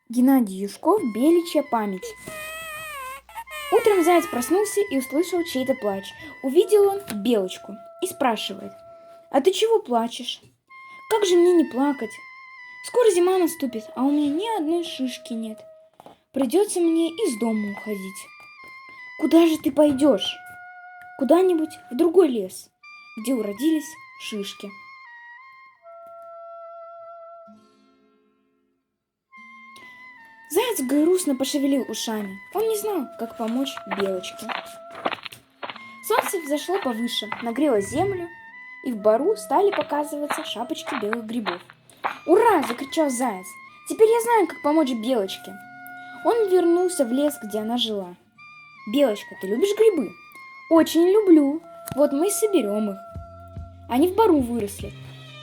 Геннадий Юшков, Беличья память. Утром заяц проснулся и услышал чей-то плач. Увидел он белочку и спрашивает: «А ты чего плачешь? Как же мне не плакать? Скоро зима наступит, а у меня ни одной шишки нет. Придется мне из дома уходить». «Куда же ты пойдешь?» «Куда-нибудь в другой лес, где уродились шишки». Заяц грустно пошевелил ушами. Он не знал, как помочь белочке. Солнце взошло повыше, нагрело землю, и в бору стали показываться шапочки белых грибов. «Ура!» – закричал заяц. «Теперь я знаю, как помочь белочке». Он вернулся в лес, где она жила. «Белочка, ты любишь грибы?» «Очень люблю. Вот мы и соберем их». Они в бору выросли.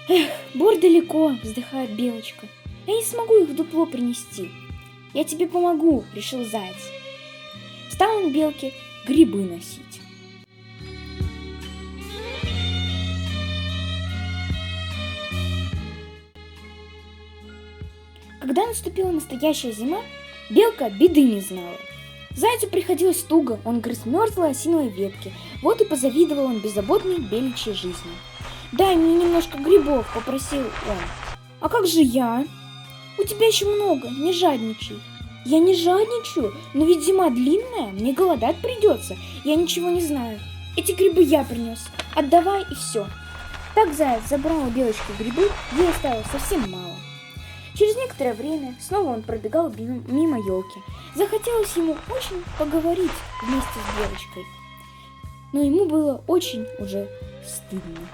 «Эх, бор далеко», – вздыхает белочка. «Я не смогу их в дупло принести». «Я тебе помогу», — решил заяц. Стал он белке грибы носить. Когда наступила настоящая зима, белка беды не знала. Зайцу приходилось туго, он грыз мерзлые осиновые ветки. Вот и позавидовал он беззаботной беличьей жизни. «Дай мне немножко грибов», — попросил он. «А как же я?» «У тебя еще много, не жадничай». «Я не жадничаю, но ведь зима длинная, мне голодать придется, я ничего не знаю. Эти грибы я принес, отдавай и все». Так заяц забрал у белочки грибы, ей осталось совсем мало. Через некоторое время снова он пробегал мимо елки. Захотелось ему очень поговорить вместе с белочкой, но ему было очень уже стыдно.